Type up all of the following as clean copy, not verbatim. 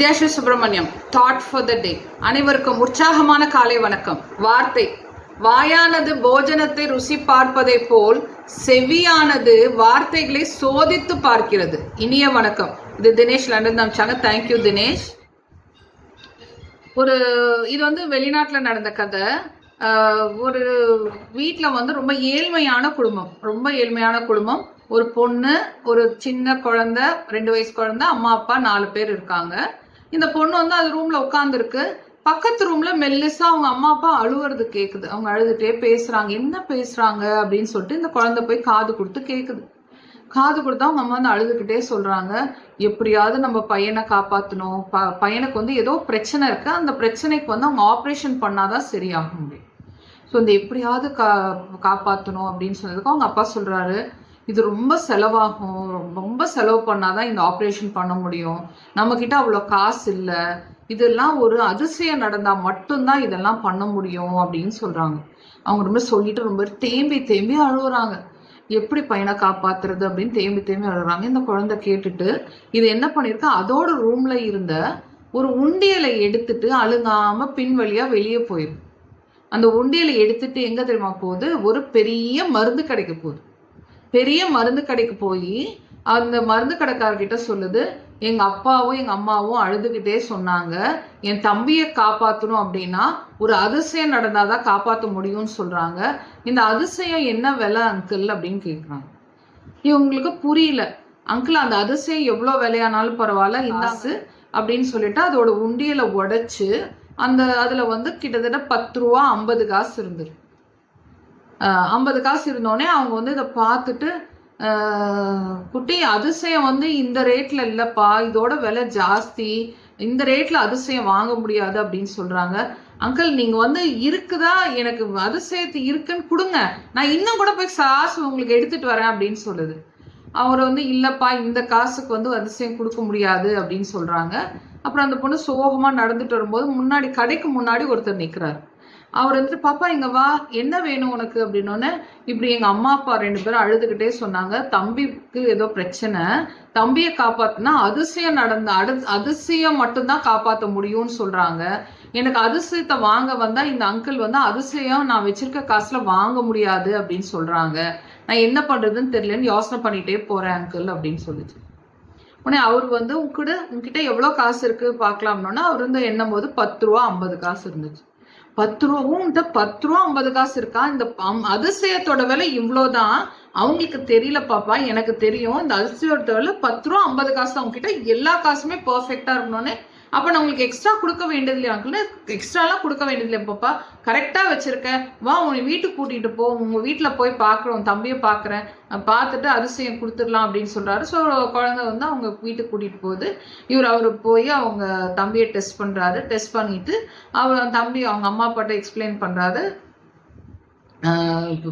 Vidyasri Subramaniam. Thought for the day. அனைவருக்கும் உற்சாகமான காலை வணக்கம். வார்த்தை: வாயானது போஜனத்தை ருசி பார்ப்பதை போல் செவியானது வார்த்தைகளை சோதித்து பார்க்கிறது. இனிய வணக்கம். இது தினேஷ் லண்டன் அமிச்சாங்க. தேங்க்யூ தினேஷ். இது வெளிநாட்டில் நடந்த கதை. ஒரு வீட்டில் ரொம்ப ஏழ்மையான குடும்பம். ஒரு பொண்ணு, ஒரு சின்ன குழந்தை, 2 வயசு குழந்தை, அம்மா அப்பா 4 பேர் இருக்காங்க. இந்த பொண்ணு அது ரூம்ல உட்காந்துருக்கு. பக்கத்து ரூம்ல மெல்லிசா அவங்க அம்மா அப்பா அழுவுறது கேக்குது. அவங்க அழுதுட்டே பேசுறாங்க. என்ன பேசுறாங்க அப்படின்னு சொல்லிட்டு இந்த குழந்தை போய் காது கொடுத்து கேக்குது. காது கொடுத்தா அவங்க அம்மா அழுதுகிட்டே சொல்றாங்க, எப்படியாவது நம்ம பையனை காப்பாற்றணும். பையனுக்கு ஏதோ பிரச்சனை இருக்கு. அந்த பிரச்சனைக்கு அவங்க ஆப்ரேஷன் பண்ணாதான் சரியாக முடியும். ஸோ இந்த எப்படியாவது காப்பாற்றணும் அப்படின்னு சொன்னதுக்கு அவங்க அப்பா சொல்றாரு, இது ரொம்ப செலவாகும், ரொம்ப செலவு பண்ணாதான் இந்த ஆப்ரேஷன் பண்ண முடியும், நம்ம கிட்ட அவ்வளோ காசு இல்லை, இதெல்லாம் ஒரு அதிசயம் நடந்தா மட்டும்தான் இதெல்லாம் பண்ண முடியும் அப்படின்னு சொல்றாங்க. அவங்க ரொம்ப சொல்லிட்டு ரொம்ப தேம்பி அழுகுறாங்க. எப்படி பையனை காப்பாத்துறது அப்படின்னு தேம்பி அழுகுறாங்க. இந்த குழந்தை கேட்டுட்டு இது என்ன பண்ணிருக்கு, அதோட ரூம்ல இருந்த ஒரு உண்டியலை எடுத்துட்டு அழுங்காம பின் வழியா வெளியே போயிடும். அந்த உண்டியலை எடுத்துட்டு எங்க தெரியுமா போகுது, ஒரு பெரிய மருந்து கடைக்கு போகுது. பெரிய மருந்து கடைக்கு போய் அந்த மருந்து கடைக்காரர்கிட்ட சொல்லுது, எங்க அப்பாவும் எங்க அம்மாவும் அழுதுகிட்டே சொன்னாங்க, என் தம்பியை காப்பாற்றணும் அப்படின்னா ஒரு அதிசயம் நடந்தாதான் காப்பாற்ற முடியும்னு சொல்றாங்க. இந்த அதிசயம் என்ன விலை அங்கிள் அப்படின்னு கேட்குறாங்க. இவங்களுக்கு புரியல. அங்கிள், அந்த அதிசயம் எவ்வளோ விலையானாலும் பரவாயில்ல, இந்தாசு அப்படின்னு சொல்லிட்டு அதோட உண்டியலை உடைச்சு அதுல கிட்டத்தட்ட 10 ரூபா 50 காசு இருந்தது. 50 காசு இருந்தோடனே அவங்க இதை பார்த்துட்டு, குட்டி, அதிசயம் இந்த ரேட்ல இல்லப்பா, இதோட விலை ஜாஸ்தி, இந்த ரேட்ல அதிசயம் வாங்க முடியாது அப்படின்னு சொல்றாங்க. அங்கிள், நீங்க இருக்குதா, எனக்கு அதிசயத்து இருக்குன்னு கொடுங்க, நான் இன்னும் கூட போய் காசு உங்களுக்கு எடுத்துட்டு வரேன் அப்படின்னு சொல்லுது. அவர் இல்லப்பா, இந்த காசுக்கு அதிசயம் கொடுக்க முடியாது அப்படின்னு சொல்றாங்க. அப்புறம் அந்த பொண்ணு சோகமா நடந்துட்டு வரும்போது கடைக்கு முன்னாடி ஒருத்தர் நிக்கிறாரு. அவர் பாப்பா இங்க வா, என்ன வேணும் உனக்கு அப்படின்னோடனே, இப்படி எங்க அம்மா அப்பா 2 பேரும் அழுதுகிட்டே சொன்னாங்க, தம்பிக்கு ஏதோ பிரச்சனை, தம்பியை காப்பாத்தினா அதிசயம் மட்டும்தான் காப்பாற்ற முடியும்னு சொல்றாங்க. எனக்கு அதிசயத்தை வாங்க வந்தா இந்த அங்கிள் அதிசயம் நான் வச்சிருக்க காசுல வாங்க முடியாது அப்படின்னு சொல்றாங்க. நான் என்ன பண்றதுன்னு தெரியலன்னு யோசனை பண்ணிட்டே போறேன் அங்கிள் அப்படின்னு சொல்லிச்சு. உடனே அவர் உங்ககிட்ட எவ்வளவு காசு இருக்கு பாக்கலாம்னோன்னா, அவர் எண்ணும் போது 10 ரூபா 50 காசு இருந்துச்சு. 10 ரூபாவும் 10 ரூபா 50 காசு இருக்கா, இந்த அதிசயத்தோட விலை இவ்வளோதான், அவங்களுக்கு தெரியல பாப்பா, எனக்கு தெரியும், இந்த அதிசயத்தோட விலை 10 ரூபா 50 காசு, அவங்க கிட்ட எல்லா காசுமே பர்ஃபெக்டா இருக்கணும்னு. அப்ப நான் உங்களுக்கு எக்ஸ்ட்ரா கொடுக்க வேண்டியது இல்லையா, எக்ஸ்ட்ராலாம் கொடுக்க வேண்டியது இல்லையா பாப்பா, கரெக்டா வச்சிருக்கேன், வா உங்க வீட்டுக்கு கூட்டிட்டு போ, உங்க வீட்டுல போய் பாக்குறோம், தம்பியை பாக்குறேன், பார்த்துட்டு அதிசயம் கொடுத்துடலாம் அப்படின்னு சொல்றாரு. ஸோ குழந்தை அவங்க வீட்டுக்கு கூட்டிட்டு போகுது. அவர் போய் அவங்க தம்பியை டெஸ்ட் பண்றாரு. டெஸ்ட் பண்ணிட்டு தம்பி அவங்க அம்மா அப்பாட்ட எக்ஸ்பிளைன் பண்றாரு,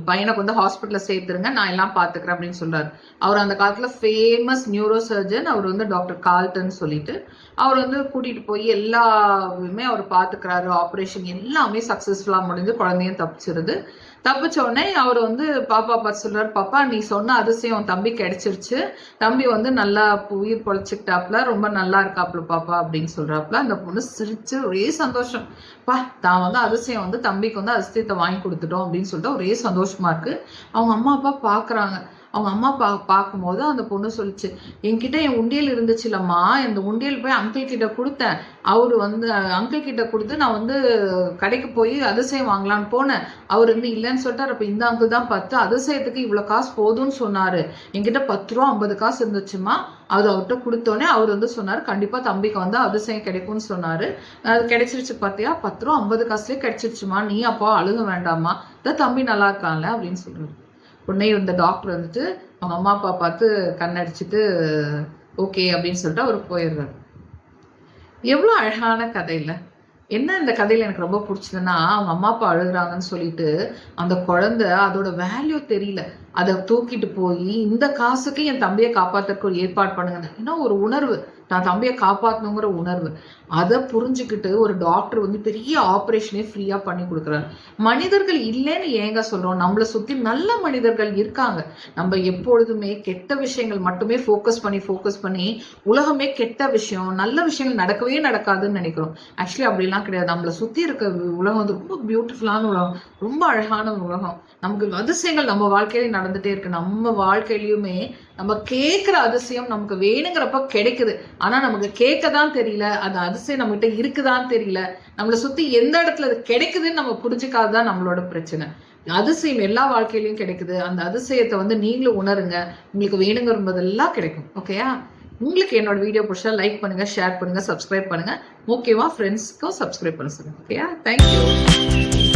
பையனுக்கு ஹாஸ்பிட்டல்ல சேர்த்துருங்க, நான் எல்லாம் பாத்துக்கிறேன் அப்படின்னு சொல்றாரு. அவர் அந்த காலத்துல ஃபேமஸ் நியூரோ சர்ஜன். அவர் டாக்டர் கால்டன் சொல்லிட்டு அவர் கூட்டிட்டு போய் எல்லாமே அவர் பாத்துக்கிறாரு. ஆப்ரேஷன் எல்லாமே சக்சஸ்ஃபுல்லா முடிஞ்சு குழந்தையும் தப்பிச்ச உடனே அவர் பாப்பா பார்த்து சொல்றாரு, பாப்பா நீ சொன்ன அதிசயம் தம்பி கிடைச்சிருச்சு, தம்பி நல்லா உயிர் பொழைச்சிக்கிட்டாப்ல, ரொம்ப நல்லா இருக்காப்ல பாப்பா அப்படின்னு சொல்றாப்ல. அந்த பொண்ணு சிரிச்சு ஒரே சந்தோஷம், பா தான் அதிசயம் தம்பிக்கு அதிசயத்தை வாங்கி கொடுத்துட்டோம் அப்படின்னு சொல்லிட்டு ஒரே சந்தோஷமா இருக்கு. அவங்க அம்மா அப்பா பாக்குறாங்க. அவங்க அம்மா அப்பா பார்க்கும்போது அந்த பொண்ணு சொல்லிச்சு, என்கிட்ட என் உண்டியல் இருந்துச்சுலம்மா, இந்த உண்டியல் போய் அங்கிள் கிட்ட கொடுத்தேன், அவரு அங்கிள் கிட்ட கொடுத்து நான் கடைக்கு போய் அதிசயம் வாங்கலான்னு போனேன், அவர் இல்லைன்னு சொல்லிட்டாரு. அப்ப இந்த அங்கிள் தான் பார்த்து அதிசயத்துக்கு இவ்வளவு காசு போதும்னு சொன்னாரு, என்கிட்ட 10 ரூபா 50 காசு இருந்துச்சுமா, அது அவர்கிட்ட கொடுத்தோன்னே அவர் சொன்னாரு, கண்டிப்பா தம்பிக்கு அதிசயம் கிடைக்கும்னு சொன்னாரு, அது கிடைச்சிருச்சு பார்த்தியா, 10 ரூபா 50 காசுலயே கிடைச்சிருச்சுமா, நீ அப்பா அழுக வேண்டாமா, இதான் தம்பி நல்லா இருக்கான்ல அப்படின்னு சொல்றாரு. உடனே இந்த டாக்டர் அவங்க அம்மா அப்பா பார்த்து கண்ணடிச்சுட்டு ஓகே அப்படின்னு சொல்லிட்டு அவர் போயிடுறாரு. எவ்வளவு அழகான கதை இல்ல? என்ன இந்த கதையில எனக்கு ரொம்ப பிடிச்சதுன்னா, அவங்க அம்மா அப்பா அழுகுறாங்கன்னு சொல்லிட்டு அந்த குழந்தை அதோட வேல்யூ தெரியல, அதை தூக்கிட்டு போய் இந்த காசுக்கு என் தம்பியை காப்பாத்துறதுக்கு ஒரு ஏற்பாடு பண்ணுங்க, ஏன்னா ஒரு உணர்வு, தான் தம்பியை காப்பாற்றணுங்கிற உணர்வு. அதை புரிஞ்சுக்கிட்டு ஒரு டாக்டர் வந்து பெரிய ஆப்ரேஷனே ஃப்ரீயா பண்ணி கொடுக்குறாரு. மனிதர்கள் இல்லைன்னு ஏங்க சொல்றோம்? நம்மளை சுத்தி நல்ல மனிதர்கள் இருக்காங்க. நம்ம எப்பொழுதுமே கெட்ட விஷயங்கள் மட்டுமே ஃபோக்கஸ் பண்ணி உலகமே கெட்ட விஷயம், நல்ல விஷயங்கள் நடக்கவே நடக்காதுன்னு நினைக்கிறோம். ஆக்சுவலி அப்படிலாம் கிடையாது. நம்மளை சுத்தி இருக்க உலகம் வந்து ரொம்ப பியூட்டிஃபுல்லான உலகம், ரொம்ப அழகான உலகம். நமக்கு அதிசயங்கள் நம்ம வாழ்க்கையில நடந்துட்டே இருக்கு. நம்ம வாழ்க்கையிலயுமே நம்ம கேட்கிற அதிசயம் நமக்கு வேணுங்கிறப்ப கிடைக்குது. ஆனா நமக்கு கேட்க தான் தெரியல, அந்த அதிசயம் நம்ம கிட்ட இருக்குதான்னு தெரியல, நம்மளை சுத்தி எந்த இடத்துல அது கிடைக்குதுன்னு நம்ம புரிஞ்சுக்காதுதான் நம்மளோட பிரச்சனை. அதிசயம் எல்லா வாழ்க்கையிலயும் கிடைக்குது. அந்த அதிசயத்தை வந்து நீங்களும் உணருங்க. உங்களுக்கு வேணுங்கிறதெல்லாம் கிடைக்கும். ஓகேயா? உங்களுக்கு என்னோட வீடியோ பிடிச்சா லைக் பண்ணுங்க, ஷேர் பண்ணுங்க, சப்ஸ்கிரைப் பண்ணுங்க. முக்கியமா ஃப்ரெண்ட்ஸ்க்கும் சப்ஸ்கிரைப் பண்ண சொல்லுங்க. ஓகேயா? தேங்க்யூ.